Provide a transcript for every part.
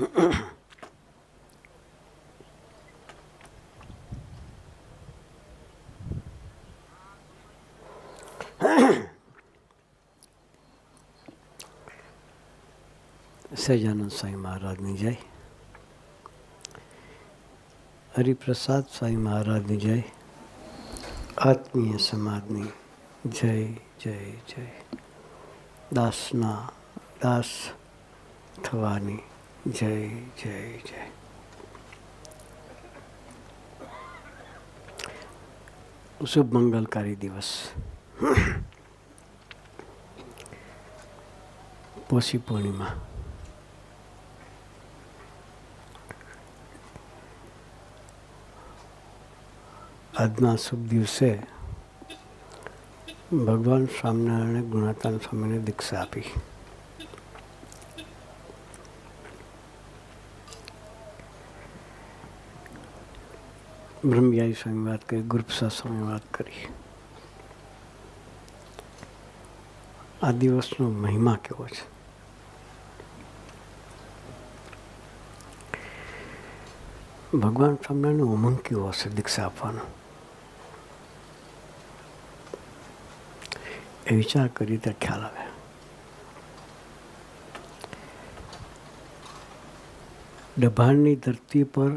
સહજાનંદ સ્વામી મહારાજની જય, હરિપ્રસાદ સ્વામી મહારાજની જય, આત્મીય સમાજની જય જય જય, દાસના દાસ થવાની જય જય જય. શુભ મંગલકારી દિવસ. પોષી પૂર્ણિમા. આજના શુભ દિવસે ભગવાન સ્વામિનારાયણે ગુણાતાન સ્વામીને દીક્ષા આપી. બ્રહ્મયાઈ સ્વામી વાત કરી, ગુરુપ્રસાદ સ્વામી વાત કરી. આ દિવસનો મહિમા કેવો છે. ભગવાન સ્વામિનારાયણનો ઉમંગ કેવો હશે દીક્ષા આપવાનો. એ વિચાર કરી ત્યાં ખ્યાલ આવે. દભાણની ધરતી પર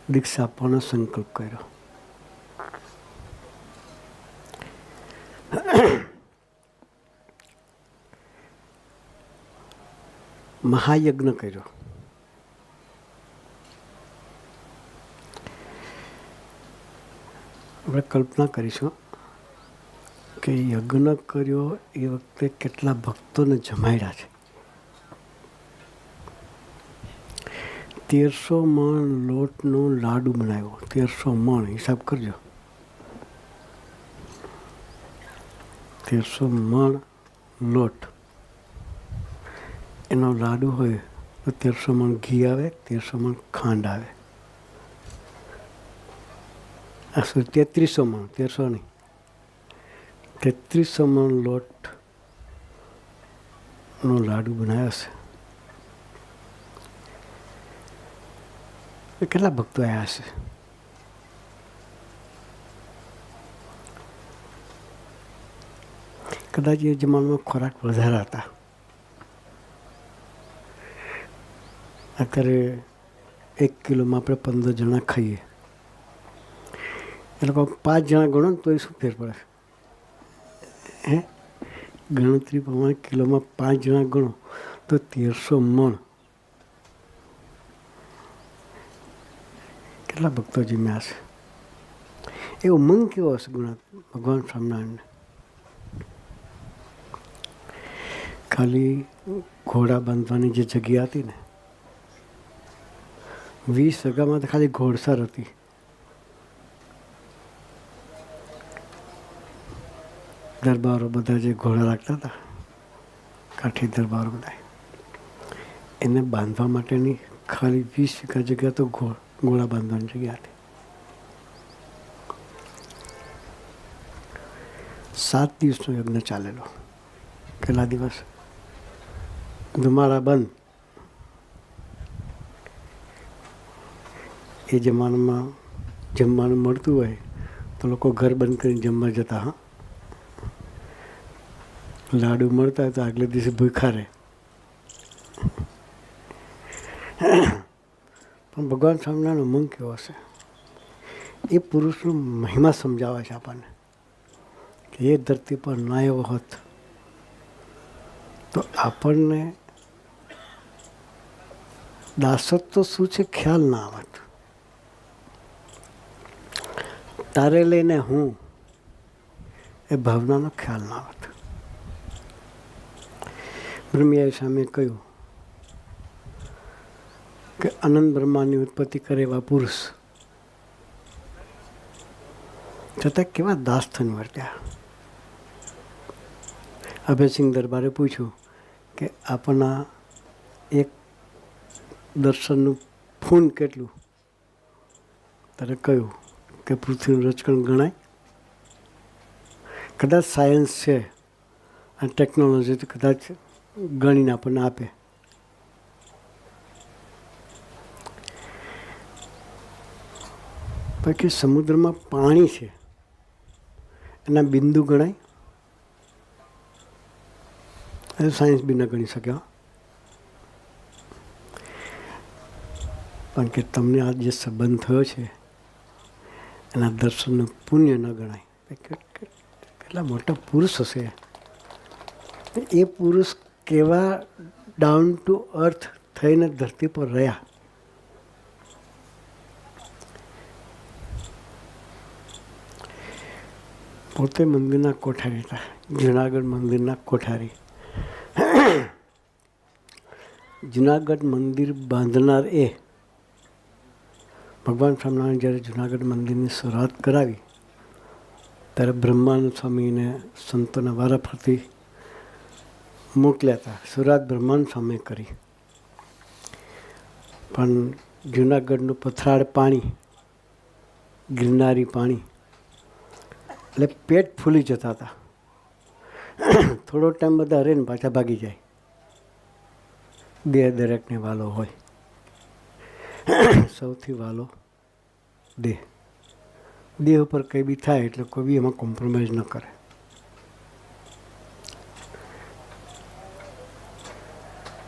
દીક્ષા આપવાનો સંકલ્પ કર્યો. મહાયજ્ઞ કર્યો. આપણે કલ્પના કરીશું કે યજ્ઞ કર્યો એ વખતે કેટલા ભક્તોને જમાડ્યા છે. 1300 મણ લોટનો લાડુ બનાવ્યો. 1300 મણ હિસાબ કરજો. 1300 મણ લોટ એનો લાડુ હોય તો 1300 મણ ઘી આવે, 1300 મણ ખાંડ આવે. 3300 મણ, 1300 નહીં, 3300 મણ લોટનો લાડુ બનાવ્યો છે. કેટલા ભક્તો આવ્યા હશે. કદાચ એ જમાનામાં ખોરાક વધારે હતા. અત્યારે 1 કિલોમાં આપણે 15 જણા ખાઈએ. એ લોકો 5 જણા ગણો ને તો એ શું ફેર પડે? હે, ગણતરી પ્રમાણે કિલોમાં 5 જણા ગણો તો 1300 મણ. કેટલા ભક્તો જમ્યા હશે. એ ઉમંગ કેવો હશે ભગવાન સ્વામિનારાયણને. ખાલી ઘોડા બાંધવાની જે જગ્યા હતી ને, 20 વીઘામાં તો ખાલી ઘોડસર હતી. દરબારો બધા જે ઘોડા રાખતા હતા, કાઠી દરબારો બધા, એને બાંધવા માટેની ખાલી 20 વીઘા જગ્યા તો ઘોડા બાંધવાની જગ્યા હતી. 7 દિવસનો યજ્ઞ ચાલેલો. કેટલા દિવસ? ધુમાડા બંધ. એ જમાનામાં જમવાનું મળતું હોય તો લોકો ઘર બંધ કરીને જમવા જતા. હા, લાડુ મળતા તો આગલે દિવસે ભૂખા રહે. પણ ભગવાન સ્વામિનારાયણનો ઉમંગ કેવો હશે. એ પુરુષનો મહિમા સમજાવે છે આપણને કે એ ધરતી પર ના એવો હોત તો આપણને દાસત્વ શું છે ખ્યાલ ના આવત. તારે લઈને હું એ ભાવનાનો ખ્યાલ ના આવત. બ્રહ્મયાઈ સામે કહ્યું કે અનંત બ્રહ્માંડની ઉત્પત્તિ કરે એવા પુરુષ છતાં કેવા દાસ થઈને વર્ત્યા. અભયસિંહ દરબારે પૂછ્યું કે આપણા એક દર્શનનું ફૂન કેટલું? ત્યારે કહ્યું કે પૃથ્વીનું રચકણ ગણાય. કદાચ સાયન્સ છે અને ટેકનોલોજી તો કદાચ ગણીને આપણને આપે. પછી સમુદ્રમાં પાણી છે એના બિંદુ ગણાય? સાયન્સ બી ન ગણી શક્યો. પણ કે તમને આ જે સંબંધ થયો છે એના દર્શનનું પુણ્ય ન ગણાય. કેટલા મોટા પુરુષ હશે. એ પુરુષ કેવા ડાઉન ટુ અર્થ થઈને ધરતી પર રહ્યા. પોતે મંદિરના કોઠારી હતા, જુનાગઢ મંદિરના કોઠારી. જુનાગઢ મંદિર બાંધનાર એ ભગવાન સ્વામિનારાયણ જ્યારે જુનાગઢ મંદિરની શરૂઆત કરાવી ત્યારે બ્રહ્માનંદ સ્વામીને સંતોના વારાફરતી મોકલ્યા હતા. શરૂઆત બ્રહ્માનંદ સ્વામીએ કરી. પણ જુનાગઢનું પથરાળ પાણી, ગિરનારી પાણી, એટલે પેટ ફૂલી જતા હતા. થોડો ટાઈમ બધા રહે ને પાછા ભાગી જાય. દેહ દરેકને વાલો હોય. સૌથી વાલો દેહ. દેહ ઉપર કંઈ બી થાય એટલે કોઈ બી એમાં કોમ્પ્રોમાઇઝ ન કરે.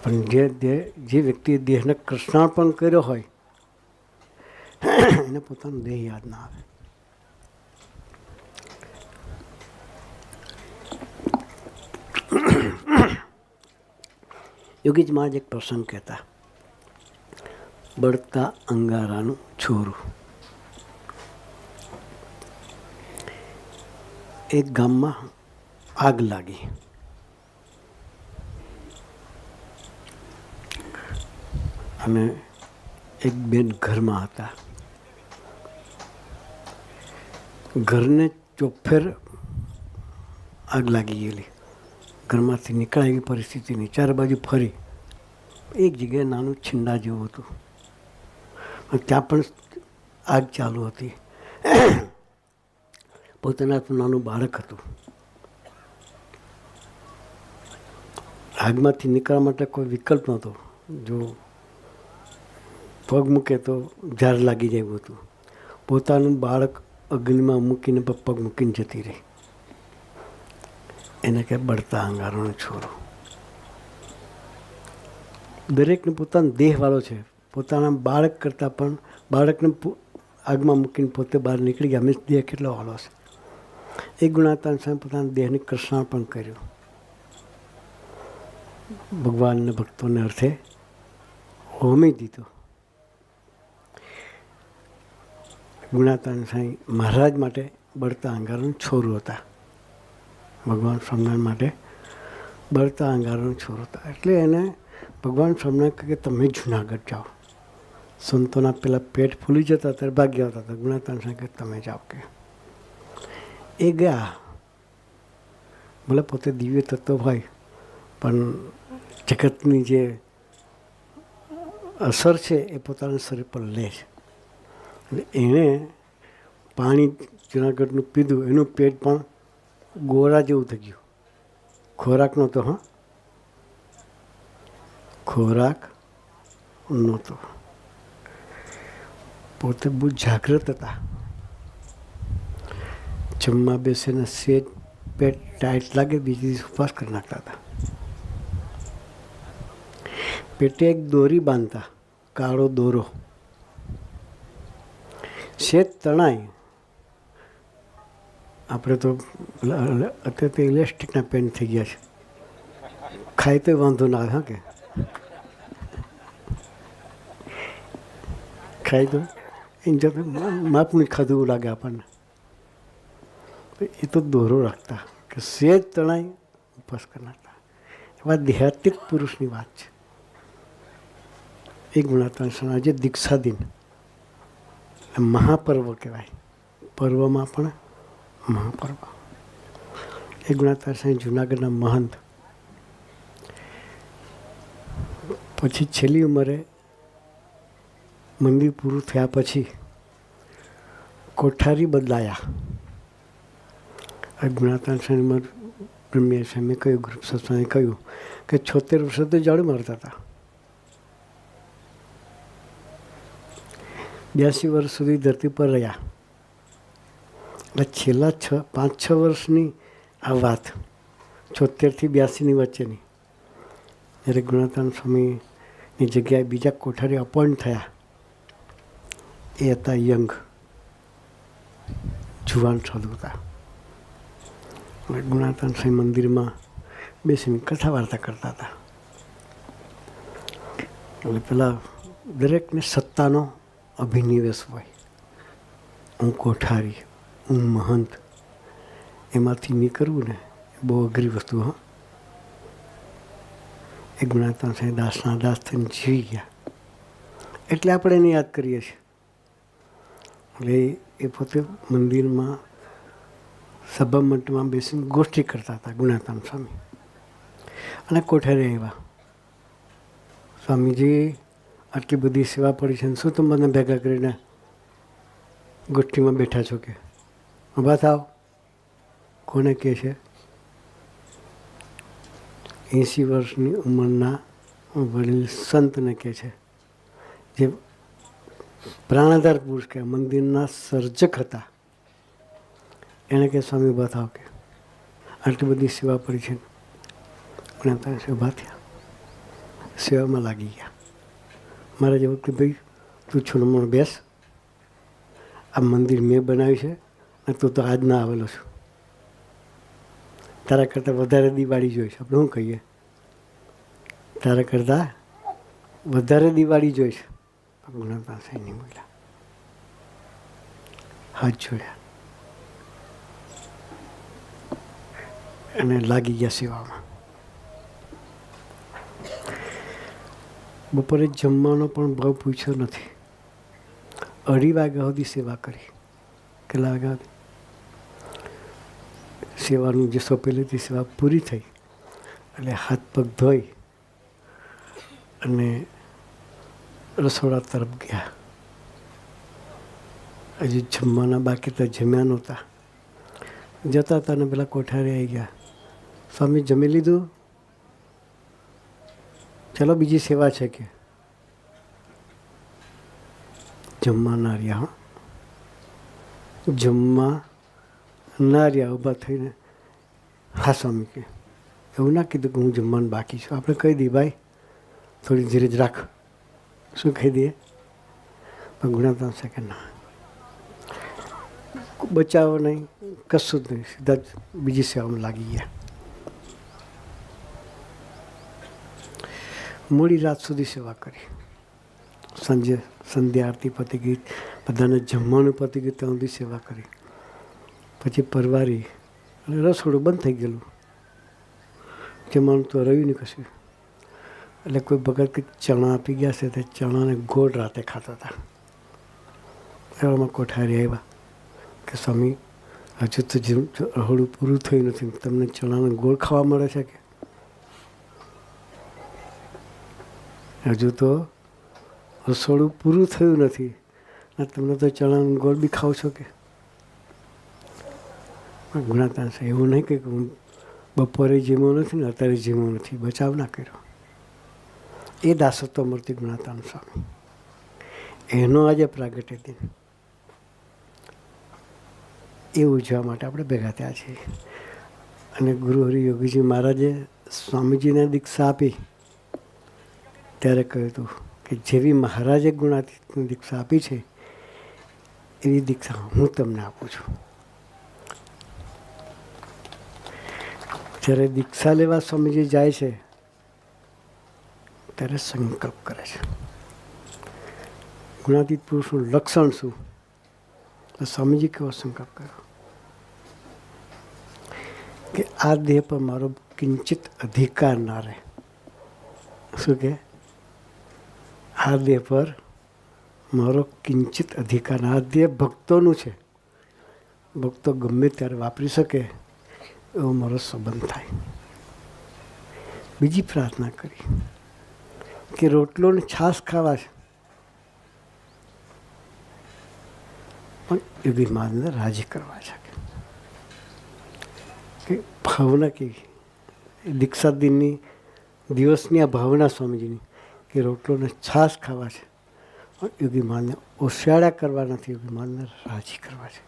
પણ જે વ્યક્તિએ દેહને કૃષ્ણાર્પણ કર્યો હોય એને પોતાનો દેહ યાદ ના આવે. યોગીજી મહારાજ એક પ્રસંગ કહેતા, બળતા અંગારાનું છોરું. એક ગામમાં આગ લાગી. અને એક બેન ઘરમાં હતા. ઘરને ચોફેર આગ લાગી ગયેલી. ઘરમાંથી નીકળાય એવી પરિસ્થિતિની. ચારે બાજુ ફરી એક જગ્યાએ નાનું છીંડા જેવું હતું. ત્યાં પણ આગ ચાલુ હતી. પોતાના નાનું બાળક હતું. આગમાંથી નીકળવા માટે કોઈ વિકલ્પ નહોતો. જો પગ મૂકે તો ઝાડ લાગી જાય એવું હતું. પોતાનું બાળક અગ્નિમાં મૂકીને પગ મૂકીને જતી રહી. એને કહે બળતા અંગારાનો છોરો. દરેકને પોતાનો દેહવાળો છે. પોતાના બાળક કરતાં પણ બાળકને આગમાં મૂકીને પોતે બહાર નીકળી ગયા. મીન્સ દેહ કેટલો વાળો છે. એ ગુણાતાન સાહેબ પોતાના દેહને કૃષ્ણાર્પણ કર્યું. ભગવાનને ભક્તોને અર્થે હોમી દીધો. ગુણાતાન સાંઈ મહારાજ માટે બળતા અંગારાનું છોરું હતા. ભગવાન સ્વામિનારાયણ માટે બળતા અંગારાનું છોરું હતા. એટલે એને ભગવાન સ્વામિનારાયણ કહે કે તમે જુનાગઢ જાઓ. સંતોના પેલા પેટ ફૂલી જતા ત્યારે ભાગ્યા આવતા હતા. ગુણાતાન સાંઈ કહે તમે જાઓ. કે એ ગયા. ભલે પોતે દિવ્ય તત્વ હોય પણ જગતની જે અસર છે એ પોતાના શરીર પર લે છે. એણે પાણી જુનાગઢનું પીધું. એનું પેટ પણ ગોળા જેવું થઈ ગયું. ખોરાક નહોતો. હા, ખોરાક નહોતો. પોતે બહુ જાગૃત હતા. જમવા બેસે ને સેજ પેટ ટાઈટ લાગે બીજી દિવસ ઉપવાસ કરી નાખતા હતા. પેટે એક દોરી બાંધતા, કાળો દોરો. સેજ તણાય. આપણે તો અત્યારે તો ઇલેસ્ટિકના પેન્ટ થઈ ગયા છે. ખાય તો વાંધો ના આવે. હા, કે ખાય તો એની જોડે માપનું ખાધું એવું લાગે આપણને. એ તો દોરો રાખતા કે સેજ તણાય ઉપવાસ કરી નાખતા. એવા દેહાત્મિક પુરુષની વાત છે. એ ગુણાતાન આજે દીક્ષા દિન મહાપર્વ કહેવાય. પર્વમાં પણ મહાપર્વ. એ ગુણાતાન સાંઈ જુનાગઢના મહંત. પછી છેલ્લી ઉંમરે મંદિર પૂરું થયા પછી કોઠારી બદલાયા. ગુણાતાન સાંઈ બ્રહ્મિયા સ્વામીએ કહ્યું, ગ્રુપ સત્સંગે કહ્યું કે 76 વર્ષે તો જાડું મારતા હતા. 82 વર્ષ સુધી ધરતી પર રહ્યા. એટલે છેલ્લા 5-6 વર્ષની આ વાત, 76 થી 82ની વચ્ચેની, જ્યારે ગુણાતાન સ્વામીની જગ્યાએ બીજા કોઠારી અપોઇન્ટ થયા, એ હતા યંગ, જુવાન સાધુ હતા. ગુણાતાન સ્વામી મંદિરમાં બેસીને કથા વાર્તા કરતા હતા. એટલે પેલા દરેકને સત્તાનો અભિનિવેશ હોય. હું કોઠારી, હું મહંત, એમાંથી નીકળવું ને બહુ અઘરી વસ્તુ. હા, એ ગુણાતાન સ્વામી દાસના દાસ થઈને જીવી ગયા, એટલે આપણે એને યાદ કરીએ છીએ. એટલે એ પોતે મંદિરમાં સભા મંડપમાં બેસીને ગોષ્ઠી કરતા હતા ગુણાતાન સ્વામી. અને કોઠારી આવ્યા, સ્વામીજી આટલી બધી સેવા પડી છે, શું તમે મને ભેગા કરીને ગોષ્ઠીમાં બેઠા છો? કે ઊભા થાવ. કોને કહે છે? 80 વર્ષની ઉંમરના વડીલ સંતને કહે છે, જે પ્રાણાધાર પુરુષ કે મંદિરના સર્જક હતા. એને કે સ્વામી ઊભા થાવ, કે આટલી બધી સેવા પડી છે. ગુણાતાન ઊભા થયા, સેવામાં લાગી ગયા. મારા જેવું કે ભાઈ તું છોડમાં બેસ, આ મંદિર મેં બનાવ્યું છે અને તું તો આજ ના આવેલો છું. તારા કરતાં વધારે દિવાળી જોઈશ. આપણે શું કહીએ? તારા કરતાં વધારે દિવાળી જોઈશ. ગુણાતાન સ્વામી નહીં બોલ્યા, હાથ જોડ્યા અને લાગી ગયા સેવામાં. બપોરે જમવાનો પણ ભાવ પૂછ્યો નથી. 2:30 વાગ્યા સુધી સેવા કરી. કેટલા વાગ્યા સુધી? સેવાનું જે સોંપેલી હતી સેવા પૂરી થઈ એટલે હાથ પગ ધોઈ અને રસોડા તરફ ગયા. હજી જમવાના બાકી તો જમ્યા નહોતા. જતા હતા ને પેલા કોઠારી આવી ગયા, સ્વામી જમી લીધું? ચલો બીજી સેવા છે. કે જમવા ના રહ્યા. જમવા ના રહ્યા. ઊભા થઈને હા સ્વામી કે એવું ના કીધું કે હું જમવાનું બાકી છું. આપણે કહી દઈએ ભાઈ થોડી ધીરજ રાખ. શું કહી દઈએ? પણ ગુણાતાન છે કે ના, બચાવો નહીં, કશું જ નહીં, સીધા જ બીજી સેવામાં લાગી ગયા. મોડી રાત સુધી સેવા કરી. સાંજે સંધ્યા આરતી પતી ગઈ, બધાને જમવાનું પતી ગયું, ત્યાં સુધી સેવા કરી. પછી પરવારી અને રસોડું બંધ થઈ ગયેલું. જમવાનું તો રહ્યું નહીં કશું. એટલે કોઈ ભગત કે ચણા આપી ગયા છે, તે ચણાને ગોળ રાતે ખાતા હતા. એવામાં કોઠારી આવ્યા કે સ્વામી હજુ તો રહોડું પૂરું થયું નથી, તમને ચણાને ગોળ ખાવા મળે છે? કે હજુ તો રસોડું પૂરું થયું નથી ને તમને તો ચણાનો ગોળ બી ખાવ છો? કે ગુણાતાન છે એવું નહીં કે હું બપોરે જીમો નથી ને અત્યારે જીમો નથી, બચાવ ના કર્યો. એ દાસત્વ મૂર્તિ ગુણાતાન સ્વામી, એનો આજે પ્રાગટ્ય દિન, એ ઉજવવા માટે આપણે ભેગા થયા છીએ. અને ગુરુ હરિયોગીજી મહારાજે સ્વામીજીને દીક્ષા આપી ત્યારે કહ્યું હતું કે જેવી મહારાજે ગુણાતીતની દીક્ષા આપી છે એવી દીક્ષા હું તમને આપું છું. જ્યારે દીક્ષા લેવા સ્વામીજી જાય છે ત્યારે સંકલ્પ કરે છે. ગુણાતીત પુરુષનું લક્ષણ શું? તો સ્વામીજી કેવો સંકલ્પ કર્યો કે આ દેહ પર મારો કિંચિત અધિકાર ના રહે. શું કે? આ દેહ પર મારો કિંચિત અધિકાર. આ દેહ ભક્તોનું છે, ભક્તો ગમે ત્યારે વાપરી શકે એવો મારો સંબંધ થાય. બીજી પ્રાર્થના કરી કે રોટલો ને છાશ ખાવા છે પણ યોગી માને રાજી કરવા છે. કે ભાવના કેવી? દીક્ષા દિનની દિવસની આ ભાવના સ્વામીજીની કે રોટલો ને છાશ ખાવા છે યોગી માનને ઓશિયાળા કરવા નથી, યોગી માનને રાજી કરવા છે.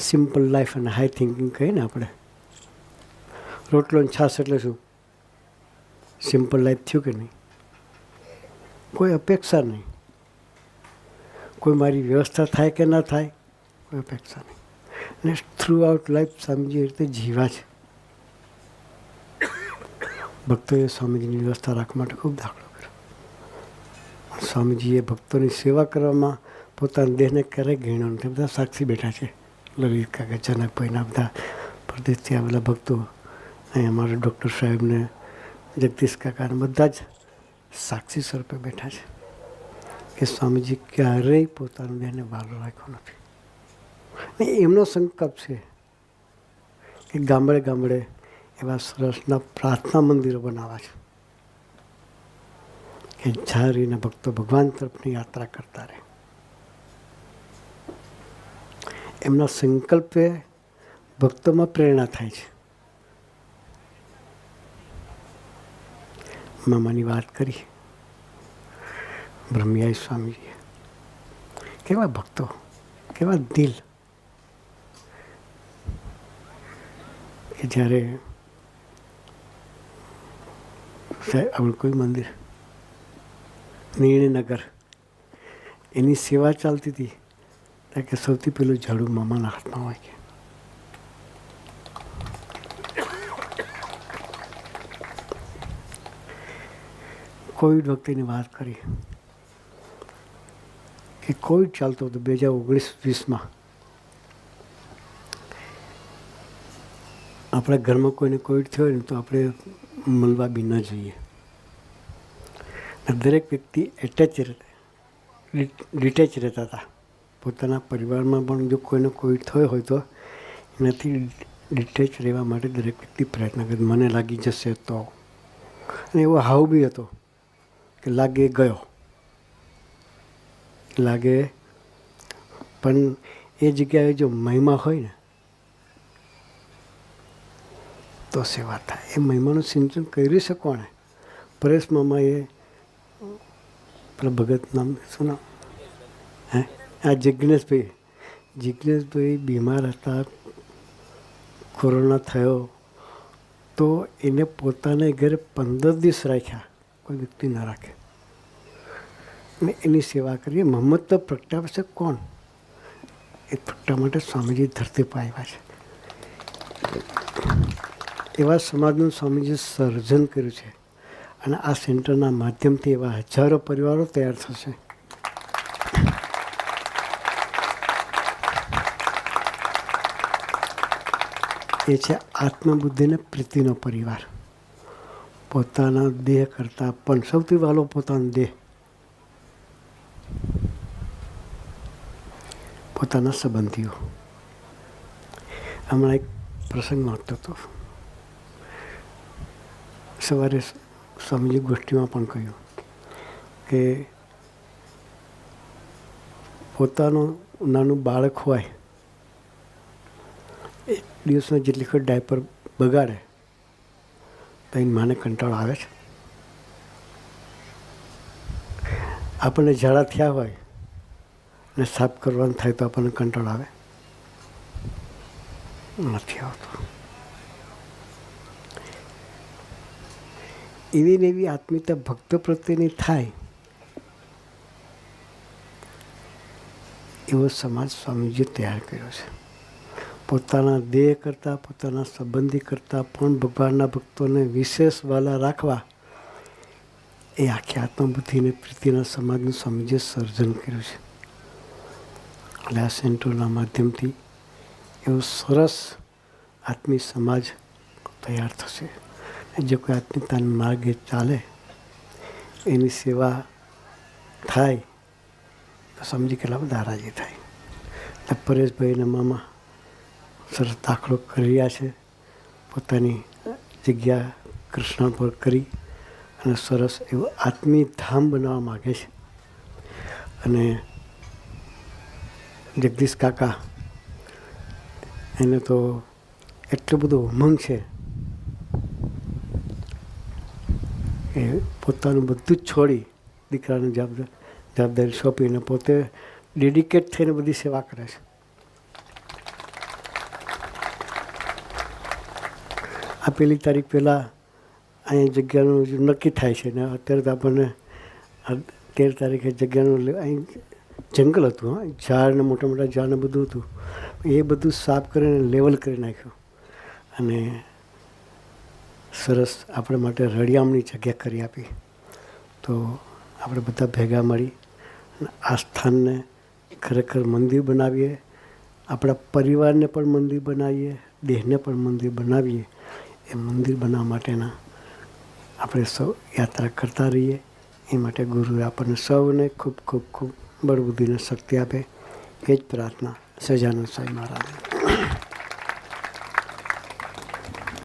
સિમ્પલ લાઈફ અને હાઈ થિંકિંગ કહીએ ને આપણે. રોટલો ને છાશ એટલે શું? સિમ્પલ લાઈફ થયું કે નહીં? કોઈ અપેક્ષા નહીં. કોઈ મારી વ્યવસ્થા થાય કે ના થાય, કોઈ અપેક્ષા નહીં. અને થ્રુ આઉટ લાઈફ સ્વામીજી એ રીતે જીવા છે. ભક્તોએ સ્વામીજીની વ્યવસ્થા રાખવા માટે ખૂબ દાખલો કર્યો. સ્વામીજીએ ભક્તોની સેવા કરવામાં પોતાના દેહને ક્યારેય ગણ્યો નથી. બધા સાક્ષી બેઠા છે. લલિત કાકા, જનકભાઈના બધા પ્રદેશથી આવેલા ભક્તો, અહીં અમારા ડૉક્ટર સાહેબને, જગદીશ કાકાને બધા જ સાક્ષી સ્વરૂપે બેઠા છે કે સ્વામીજી ક્યારેય પોતાના દેહને વાલો રાખ્યો નથી. ને એમનો સંકલ્પ છે કે ગામડે ગામડે એવા સરસના પ્રાર્થના મંદિરો બનાવવા છે કે જ્યાં રહીને ભક્તો ભગવાન તરફની યાત્રા કરતા રહે. એમના સંકલ્પે ભક્તોમાં પ્રેરણા થાય છે. મામાની વાત કરી બ્રહ્મયાઈ સ્વામીજીએ. કેવા ભક્તો, કેવા દિલ કે જ્યારે આપણું કોઈ મંદિર નિર્ણયનગર એની સેવા ચાલતી હતી ત્યાં કે સૌથી પહેલું ઝાડુ મામાના હાથમાં હોય કે કોવિડ વખતેની વાત કરી કે કોવિડ ચાલતો હતો 2019-20માં. આપણા ઘરમાં કોઈને કોવિડ થયો હોય ને તો આપણે મળવા બી ન જોઈએ. દરેક વ્યક્તિ ડિટેચ રહેતા હતા. પોતાના પરિવારમાં પણ જો કોઈને કોવિડ થયો હોય તો એનાથી ડિટેચ રહેવા માટે દરેક વ્યક્તિ પ્રયત્ન કરે. મને લાગી જશે તો, અને એવો હાવ બી હતો કે લાગે ગયો, લાગે. પણ એ જગ્યાએ જો મહિમા હોય ને તો સેવા થાય. એ મહિમાનું સિંચન કર્યું છે કોણે? પરેશ મામાએ પેલા ભગત નામ શું નામ? આ જિજ્ઞેશભાઈ બીમાર હતા, કોરોના થયો તો એને પોતાને ઘરે 15 દિવસ રાખ્યા, કોઈ વ્યક્તિ ના રાખે, અને એની સેવા કરીએ. મોહમ્મદ તો પ્રગટાવે છે કોણ? એ પ્રગટા માટે સ્વામીજી ધરતી પર આવ્યા છે. એવા સમાજનું સ્વામીજી સર્જન કર્યું છે, અને આ સેન્ટરના માધ્યમથી એવા હજારો પરિવારો તૈયાર થશે. એ છે આત્મબુદ્ધિને પ્રીતિનો પરિવાર. પોતાના દેહ કરતાં પણ સૌથી વહાલો પોતાનો દેહ, પોતાના સંબંધીઓ. હમણાં એક પ્રસંગ નોંધતો હતો. સવારે સ્વામીજી ગોષ્ઠીમાં પણ કહ્યું કે પોતાનું નાનું બાળક હોય, એક દિવસમાં જેટલી વખત ડાયપર બગાડે તો એની માને કંટાળો આવે છે. આપણને ઝાડા થયા હોય અને સાફ કરવાનું થાય તો આપણને કંટાળો આવે? નથી આવતો. એવી ને એવી આત્મીયતા ભક્ત પ્રત્યેની થાય એવો સમાજ સ્વામીજીએ તૈયાર કર્યો છે. પોતાના દેહ કરતાં, પોતાના સંબંધી કરતાં પણ ભગવાનના ભક્તોને વિશેષ વાલા રાખવા, એ આખી આત્મબુદ્ધિને પ્રીતિના સમાજનું સ્વામીજીએ સર્જન કર્યું છે. એટલે આ સેન્ટરના માધ્યમથી એવો સરસ આત્મી સમાજ તૈયાર થશે. જો કોઈ આત્મીયતાના માર્ગે ચાલે, એની સેવા થાય તો સમજી કેટલા બધા રાજી થાય. પરેશભાઈના મામા સરસ દાખલો કરી રહ્યા છે. પોતાની જગ્યા કૃષ્ણ પર કરી અને સરસ એવું આત્મીય ધામ બનાવવા માગે છે. અને જગદીશ કાકા, એને તો એટલો બધો ઉમંગ છે એ પોતાનું બધું જ છોડી દીકરાને જવાબદારી સોંપીને પોતે ડેડિકેટ થઈને બધી સેવા કરે છે. આ પહેલી તારીખ પહેલાં અહીંયા જગ્યાનું નક્કી થાય છે ને અત્યારે તો આપણને 13 તારીખે જગ્યાનું અહીં જંગલ હતું, હા, ઝાડ ને મોટા મોટા ઝાડ ને બધું હતું. એ બધું સાફ કરીને લેવલ કરી નાખ્યું અને સરસ આપણે માટે રળિયામણી જગ્યા કરી આપી. તો આપણે બધા ભેગા મળી આ સ્થાનને ખરેખર મંદિર બનાવીએ, આપણા પરિવારને પણ મંદિર બનાવીએ, દેહને પણ મંદિર બનાવીએ. એ મંદિર બનાવવા માટેના આપણે સૌ યાત્રા કરતા રહીએ. એ માટે ગુરુએ આપણને સૌને ખૂબ ખૂબ ખૂબ બળબુદ્ધિને શક્તિ આપે. એ જ પ્રાર્થના સહજાનંદ સ્વામી મહારાજ.